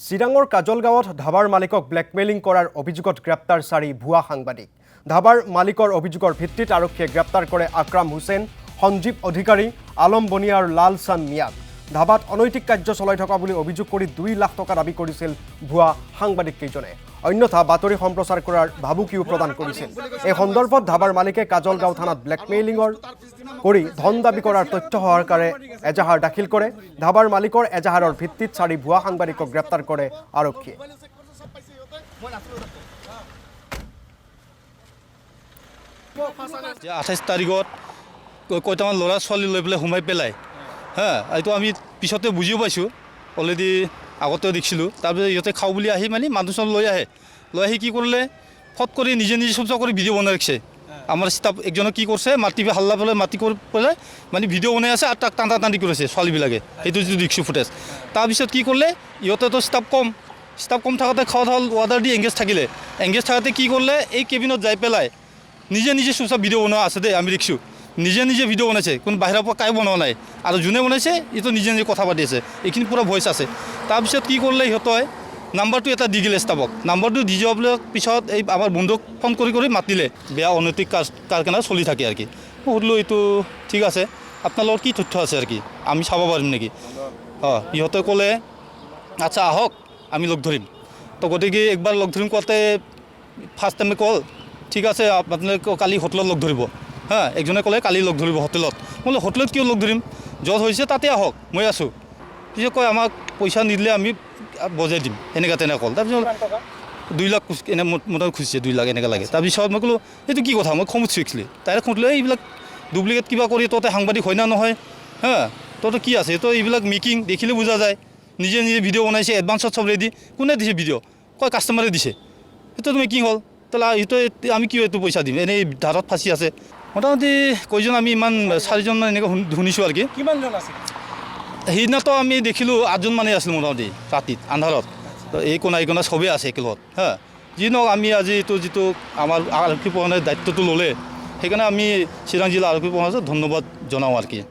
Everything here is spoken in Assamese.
চিৰাঙৰ কাজলগাঁৱত ধাবাৰ মালিকক ব্লেকমেইলিং কৰাৰ অভিযোগত গ্ৰেপ্তাৰ 4 ভুৱা সাংবাদিক। ধাবাৰ মালিকৰ অভিযোগৰ ভিত্তিত আৰক্ষীয়ে গ্ৰেপ্তাৰ কৰে আকৰাম হুছেইন, সঞ্জীৱ অধিকাৰী, আলম বনিয়া আৰু লাল চান মিয়াক। ধাবাত অনৈতিক কাৰ্য চলাই থকা বুলি অভিযোগ কৰি 2 লাখ টকা দাবী কৰিছিল ভুৱা সাংবাদিককেইজনে। অন্যথা বাতৰি সম্প্ৰচাৰ কৰাৰ ভাবুকিও প্ৰদান কৰিছিল। এই সন্দৰ্ভত ধাবাৰ মালিকে কাজলগাঁও থানাত ব্লেকমেইলিঙৰ কৰি ধন দাবী কৰাৰ তথ্য সহকাৰে এজাহাৰ দাখিল কৰে। ধাবাৰ মালিকৰ এজাহাৰৰ ভিত্তিত 4 ভুৱা সাংবাদিকক গ্ৰেপ্তাৰ কৰে আৰক্ষীয়ে। 28 তাৰিখত কয়টামান ল'ৰা ছোৱালী লৈ পেলাই সোমাই পেলাই এইটো আমি পিছতে বুজিও পাইছোঁ, অলৰেডি আগতেও দেখিছিলোঁ। তাৰপিছত ইহঁতে খাওঁ বুলি আহি মানে মানুহ চানুহ লৈ আহি কি কৰিলে, ফট কৰি নিজে চব কৰি ভিডিঅ' বনাই ৰাখিছে। আমাৰ ষ্টাফ একজনক কি কৰিছে, মাতি হাল্লা পেলাই মাতি কৰি পেলাই মানে ভিডিঅ' বনাই আছে আৰু তাক টানা টানি কৰিছে ছোৱালীবিলাকে। সেইটো যিটো দেখিছোঁ ফুটেজ। তাৰপিছত কি কৰিলে, ইহঁতেতো ষ্টাফ কম থাকোঁতে খাওয়া অৰ্ডাৰ দি এংগেজ থাকোঁতে কি কৰিলে, এই কেবিনত যাই পেলাই নিজে চুপচাপ ভিডিঅ' বনোৱা আছে দেই, আমি দেখিছোঁ। নিজে ভিডিঅ' বনাইছে, কোনো বাহিৰৰ পৰা কাই বনোৱা নাই। আৰু যোনে বনাইছে এইটো নিজে কথা পাতি আছে, এইখিনি পূৰা ভইচ আছে। তাৰপিছত কি কৰিলে, সিহঁতে নাম্বাৰটো এটা দি গ'লে ষ্টাফক। নাম্বাৰটো দি যোৱাৰ পিছত এই আমাৰ বন্ধুক ফোন কৰি মাতিলে। বেয়া অনৈতিক কাৰখানা চলি থাকে আৰু কি। মই সুধিলোঁ, এইটো ঠিক আছে, আপোনালোকৰ কি তথ্য আছে আৰু কি, আমি চাব পাৰিম নেকি? ইহঁতে ক'লে, আচ্ছা আহক, আমি লগ ধৰিম। তো গতিকে একবাৰ লগ ধৰিম কোৱাতে ফাৰ্ষ্ট টাইমে ক'ল, ঠিক আছে আপোনালোকে কালি হোটেলত লগ ধৰিব। একজনে ক'লে কালি লগ ধৰিব হোটেলত। মই বোলো হোটেলত কিয় লগ ধৰিম, য'ত হৈছে তাতে আহক, মই আছোঁ। পিছত কয় আমাক পইচা নিদিলে আমি বজাই দিম, এনেকৈ ক'ল। তাৰপিছত 2 লাখ এনে মোটামুটি খুজিছে, 2 লাখ এনেকৈ লাগে। তাৰপিছত মই ক'লোঁ এইটো কি কথা, মই খং উঠিছোঁ একচুৱেলি। ডাইৰেক্ট সুধিলোঁ, এইবিলাক ডুপ্লিকেট কিবা কৰি তহঁতে সাংবাদিক হয় না নহয়, তহঁতে কি আছে, তো এইবিলাক মেকিং দেখিলে বুজা যায়। নিজে ভিডিঅ' বনাইছে, এডভান্সত চব ৰেডি। কোনে দিছে ভিডিঅ'? কয় কাষ্টমাৰে দিছে। সেইটো মেকিং হ'ল, সেইটো আমি কিয় এইটো পইচা দিম, এনেই ধাৰত ফাঁচি আছে। মোটামুটি কেইজন, আমি ইমান 4জন এনেকৈ শুনিছোঁ আৰু কি। কিমানজন আছে? সেইদিনাতো আমি দেখিলোঁ 8জন মানে আছিলোঁ মোটামুটি ৰাতিত আন্ধাৰত। তো এই কোনা চবেই আছে একেলগত। যি নহওক, আমি আজি এইটো যিটো আমাৰ আৰক্ষী প্ৰশাসনে দায়িত্বটো ল'লে, সেইকাৰণে আমি চিৰাং জিলা আৰক্ষী প্ৰশাসনক ধন্যবাদ জনাওঁ আৰু কি।